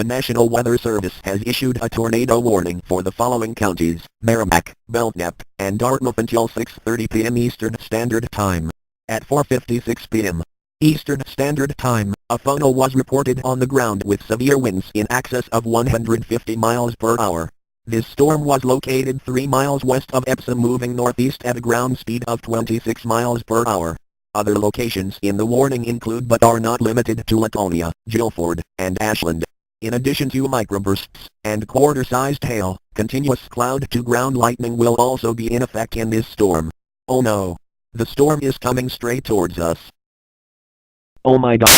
National Weather Service has issued a tornado warning for the following counties: Merrimack, Belknap, and Dartmouth until 6:30 p.m. Eastern Standard Time. At 4:56 p.m. Eastern Standard Time, a funnel was reported on the ground with severe winds in excess of 150 miles per hour. This storm was located 3 miles west of Epsom, moving northeast at a ground speed of 26 miles per hour. Other locations in the warning include but are not limited to Latonia, Guilford, and Ashland. In addition to microbursts and quarter-sized hail, continuous cloud-to-ground lightning will also be in effect in this storm. Oh no! The storm is coming straight towards us. Oh my god.